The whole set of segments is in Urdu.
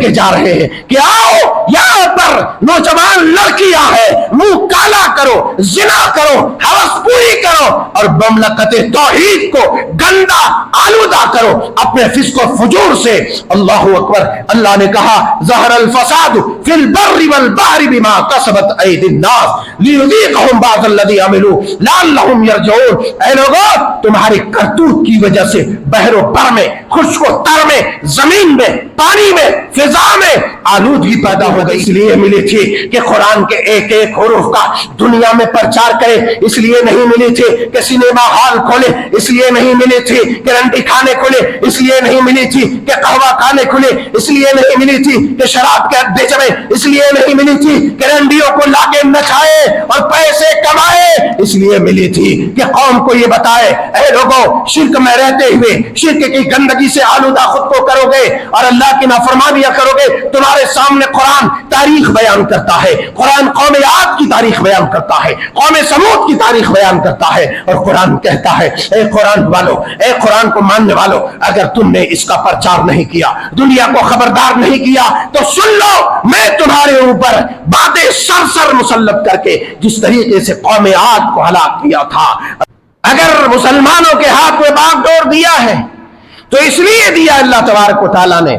پھینکے جا رہے ہیں کہ آؤ یہاں پر نوجوان لڑکیاں ہیں، منہ کالا کرو، زنا کرو، ہوس پوری کرو اور مملکت توحید کو گندا آلودہ کرو اپنے فسق و فجور سے۔ اللہ اکبر۔ اللہ نے کہا ظہر الفساد فی البر والبحر بما کسبت ایدی الناس لیذیقہم بعض الذی عملوا لعلہم یرجعون۔ اے لوگو تمہاری کرتوت کی وجہ سے بحر و بر میں، خشک و تر میں، زمین میں، پانی میں، فضا میں آلودگی پیدا ہو گئی۔ اس لیے ملی تھی کہ قرآن کے ایک ایک حروف کا دنیا میں پرچار کرے، اس لیے نہیں ملی تھی کہ سینما ہال کھولے، اس لیے نہیں ملی تھی کہ رنڈی کھانے کھولے، اس لیے نہیں ملی تھی کہ قہوہ کھانے کھولے، اس لیے نہیں ملی تھی کہ شراب کے اڈے جمے، اس لیے نہیں ملی تھی کہ رنڈیوں کو لا کے نچائے اور پیسے کمائے، اس لیے ملی تھی کہ قوم کو یہ بتائے اے لوگوں شرک میں رہتے ہوئے شرک کی گندگی سے آلودہ خود کو کرو گے اور اللہ کی نافرمانیاں کرو گے۔ تمہارے سامنے قرآن تاریخ بیان کرتا ہے، قرآن قوم عاد کی تاریخ بیان کرتا ہے، قوم سمود کی تاریخ بیان کرتا ہے، اور قرآن کہتا ہے اے قرآن والو، اے قرآن کو ماننے والو، اگر تم نے اس کا پرچار نہیں کیا، دنیا کو خبردار نہیں کیا تو سن لو میں تمہارے اوپر باتیں سر مسلط کر کے جس طریقے سے قوم عاد کو ہلاک کیا تھا۔ اگر مسلمانوں کے ہاتھ میں باغ ڈور دیا ہے تو اس لیے دیا اللہ تبارک و تعالیٰ نے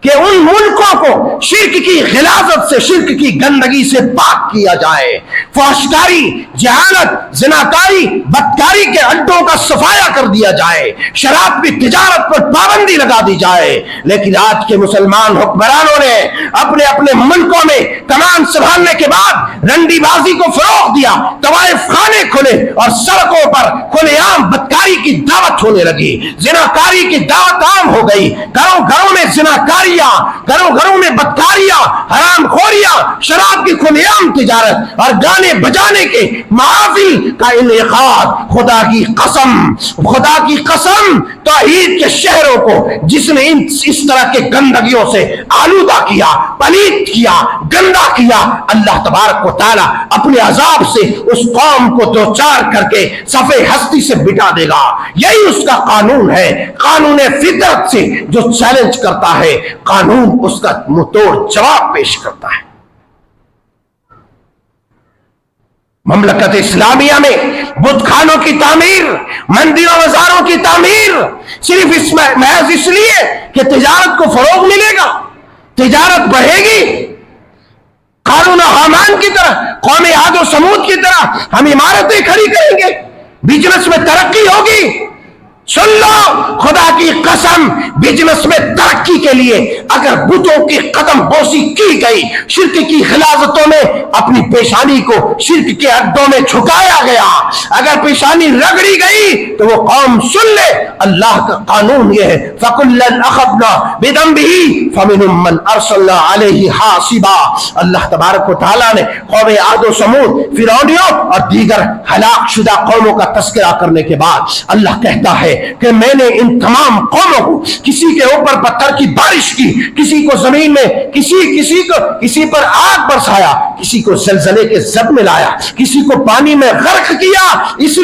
کہ ان ملکوں کو شرک کی غلاظت سے، شرک کی گندگی سے پاک کیا جائے، فحشکاری، جہالت، زناکاری، بدکاری کے اڈوں کا صفایا کر دیا جائے، شراب کی تجارت پر پابندی لگا دی جائے۔ لیکن آج کے مسلمان حکمرانوں نے اپنے اپنے ملکوں میں کمان سنبھالنے کے بعد رنڈی بازی کو فروغ دیا، طوائف خانے کھلے اور سڑکوں پر کھلے عام بدکاری کی دعوت ہونے لگی، زناکاری کی دعوت عام ہو گئی، گھروں گھروں میں زناکاری، گھروں گھروں میں بدکاریاں، حرام خوریاں، شراب کی کھلے عام تجارت اور گانے بجانے کے محافل کا انعقاد۔ خدا کی قسم توحید کے شہروں کو جس نے اس طرح کے گندگیوں سے آلودہ کیا، پلید کیا، گندا کیا، اللہ تبارک و تعالی اپنے عذاب سے اس قوم کو دوچار کر کے صفحہ ہستی سے بٹا دے گا۔ یہی اس کا قانون ہے، قانون فطرت سے جو چیلنج کرتا ہے قانون اس کا منہ توڑ جواب پیش کرتا ہے۔ مملکت اسلامیہ میں بت خانوں کی تعمیر، مندروں مزاروں کی تعمیر صرف محض اس لیے کہ تجارت کو فروغ ملے گا، تجارت بڑھے گی، قارون و حامان کی طرح، قوم عاد و سمود کی طرح ہم عمارتیں کھڑی کریں گے، بزنس میں ترقی ہوگی۔ سن لو خدا کی قسم، بزنس میں ترقی کے لیے اگر بتوں کی قدم بوسی کی گئی، شرک کی غلاظتوں میں اپنی پیشانی کو شرک کے اڈوں میں جھکایا گیا، اگر پیشانی رگڑی گئی تو وہ قوم سن لے اللہ کا قانون یہ ہے فَكُلًّا أَخَذْنَا بِذَنبِهِ فَمِنْهُمْ مَنْ أَرْسَلْنَا عَلَيْهِ حَاصِبًا۔ اللہ تبارک و تعالیٰ نے قوم عاد و سمود، فرعونیوں اور دیگر ہلاک شدہ قوموں کا تذکرہ کرنے کے بعد اللہ کہتا ہے کہ میں نے ان تمام قوموں کو کسی کے اوپر پتھر کی بارش کی، کسی کو زمین میں کسی پر آگ برسایا، کسی کو زلزلے کے زد میں لایا، کسی کو پانی میں غرق کیا، اس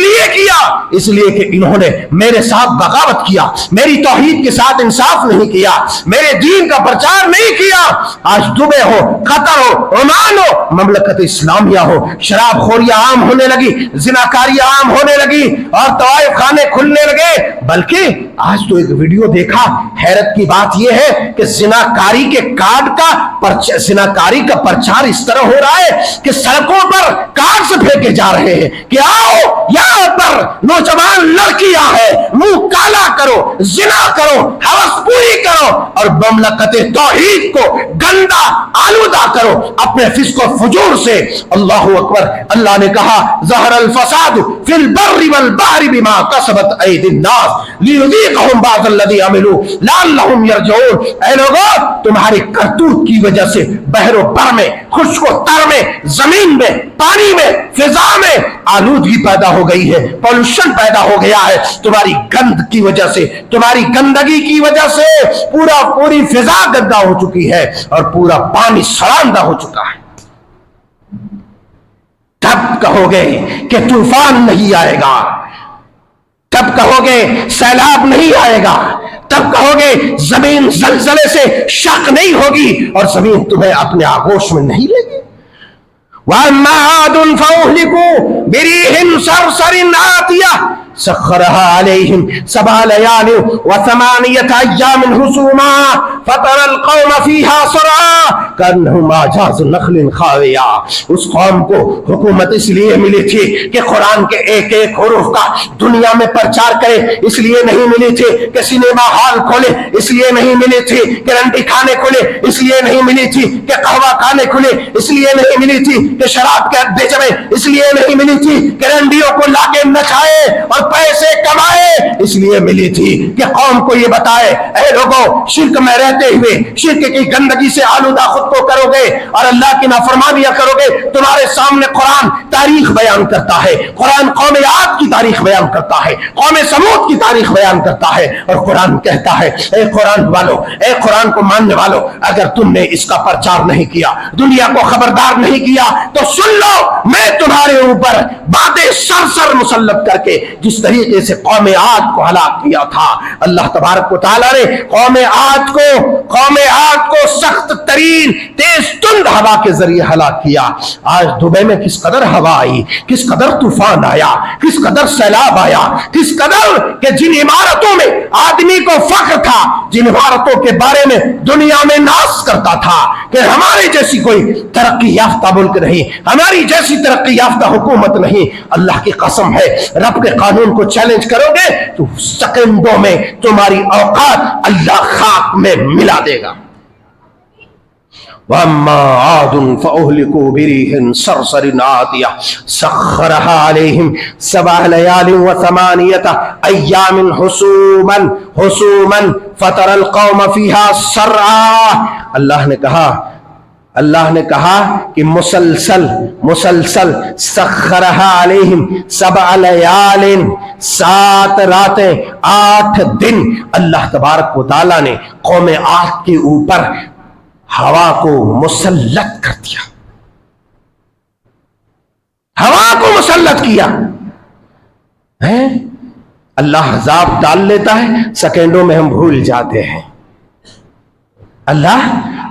لیے کہ انہوں نے میرے ساتھ بغاوت کیا، میری توحید کے ساتھ انصاف نہیں کیا، میرے دین کا پرچار نہیں کیا۔ آج دبئی ہو، قطر ہو، عمان ہو، مملکت اسلامیہ ہو، شراب خوریاں عام ہونے لگی، زناکاریاں عام ہونے لگی اور طوائف خانے کھلنے لگے۔ بلکہ آج تو ایک ویڈیو دیکھا، حیرت کی بات یہ ہے کہ زناکاری کے زناکاری کا پرچار اس طرح ہو رہا ہے کہ سڑکوں پر کارڈز پھینکے جا رہے ہیں کہ آؤ یہاں پر نوجوان لڑکیاں ہیں، منہ کالا کرو، زنا کرو، ہوس پوری کرو اور مملکت توحید کو گندا آلودہ کرو اپنے فسق و فجور سے۔ اللہ اکبر۔ اللہ نے کہا ظہر الفساد فی البر والبحر بما کسبت ایدی الناس لیذیقہم بعض الذی عملوا لعلہم یرجعون۔ اے لوگو تمہاری کرتوت کی وجہ سے بحر و بر میں، خشک و تر میں، زمین میں، پانی میں، فضا میں آلودگی پیدا ہو گئی ہے، پولوشن پیدا ہو گیا ہے تمہاری گند کی وجہ سے، تمہاری گندگی کی وجہ سے پوری فضا گندا ہو چکی ہے اور پورا پانی سڑاندہ ہو چکا ہے۔ تب کہو گے کہ طوفان نہیں آئے گا، تب کہو گے سیلاب نہیں آئے گا، تب کہو گے زمین زلزلے سے شک نہیں ہوگی اور زمین تمہیں اپنے آغوش میں نہیں لے گی. وَأَمَّا عَادٌ فَأُهْلِكُوا بِرِيحٍ صَرْصَرٍ عَاتِيَةٍ سخرها عليهم 7 ليال و8 أيام حسوما فترى القوم فيها صرعا كأنهم أعجاز نخل خاوية. اس قوم کو حکومت اس لیے ملی تھی کہ قرآن کے ایک ایک حروف کا دنیا میں پرچار کرے, اس لیے نہیں ملی تھی کہ سینما ہال کھولے, اس لیے نہیں ملی تھی کہ رنڈی کھانے کھولے, اس لیے نہیں ملی تھی کہ قہوہ کھانے کھولے, اس لیے نہیں ملی تھی کہ شراب کے اڈے جمے, اس لیے نہیں ملی تھی کہ رنڈیوں کو لا کے نچائے اور پیسے کمائے, اس لیے ملی تھی کہ قوم کو یہ بتائے اے لوگو شرک میں رہتے ہوئے شرک کی گندگی سے آلودہ خود کو کرو گے اور اللہ کی نافرمانیاں کرو گے. تمہارے سامنے قرآن تاریخ بیان کرتا ہے, قرآن قوم عاد کی تاریخ بیان کرتا ہے, قوم سمود کی تاریخ بیان کرتا ہے, اور قرآن کہتا ہے اے قرآن والو, اے قرآن کو ماننے والو, اگر تم نے اس کا پرچار نہیں کیا, دنیا کو خبردار نہیں کیا, تو سن لو میں تمہارے اوپر باتیں سرسر مسلط کر کے جس طریقے سے قوم عاد کو ہلاک کیا تھا. اللہ تبارک و تعالیٰ نے قوم عاد کو سخت ترین تیز تند ہوا کے ذریعے ہلاک کیا. آج دبئی میں کس قدر ہوا آئی, کس قدر طوفان آیا, کس قدر سیلاب آیا, کس قدر کہ جن عمارتوں میں آدمی کو فخر تھا, جن عمارتوں کے بارے میں دنیا میں ناز کرتا تھا کہ ہمارے جیسی کوئی ترقی یافتہ ملک نہیں, ہماری جیسی ترقی یافتہ حکومت نہیں, اللہ کی قسم ہے رب کے قانون کو چیلنج کرو گے تو سیکنڈوں میں تمہاری اوقات اللہ خاک میں ملا دے گا. وَأَمَّا عَادٌ فَأُهْلِكُوا بِرِيحٍ صَرْصَرٍ عَاتِيَةٍ سَخَّرَهَا عَلَيْهِمْ 7 لَيَالٍ و8 أَيَّامٍ حُسُومًا فَتَرَى الْقَوْمَ فِيهَا صَرْعَا. اللہ نے کہا کہ مسلسل سخرہا علیہم 7 لیال 7 راتیں 8 دن اللہ تبارک و تعالیٰ نے قوم عاد کے اوپر ہوا کو مسلط کر دیا, ہوا کو مسلط کیا. اللہ عذاب ڈال لیتا ہے, سیکنڈوں میں ہم بھول جاتے ہیں. اللہ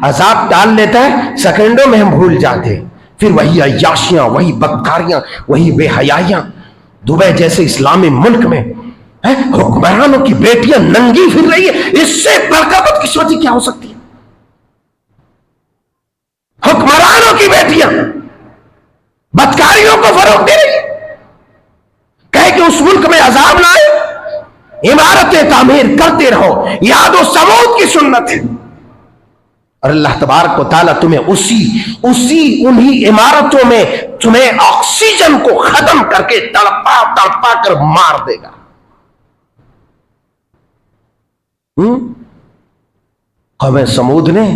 عذاب ڈال لیتا ہے, سیکنڈوں میں ہم بھول جاتے ہیں. پھر وہی عیاشیاں, وہی بدکاریاں, وہی بے حیائیاں. دبئی جیسے اسلامی ملک میں حکمرانوں کی بیٹیاں ننگی پھر رہی ہے, اس سے بڑھ کر بدقسمتی کیا ہو سکتی ہے؟ حکمرانوں کی بیٹیاں بدکاریوں کو فروغ دے رہی ہے, کہے کہ اس ملک میں عذاب نہ آئے, عمارتیں تعمیر کرتے رہو, یاد و سمود کی سنت ہے. اور اللہ تبارک و تعالیٰ تمہیں انہی عمارتوں میں تمہیں آکسیجن کو ختم کر کے تڑپا کر مار دے گا. قوم سمود نے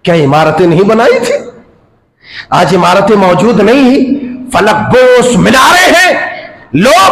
کیا عمارتیں نہیں بنائی تھی؟ آج عمارتیں موجود نہیں, فلک بوس میناریں ہیں, لوگ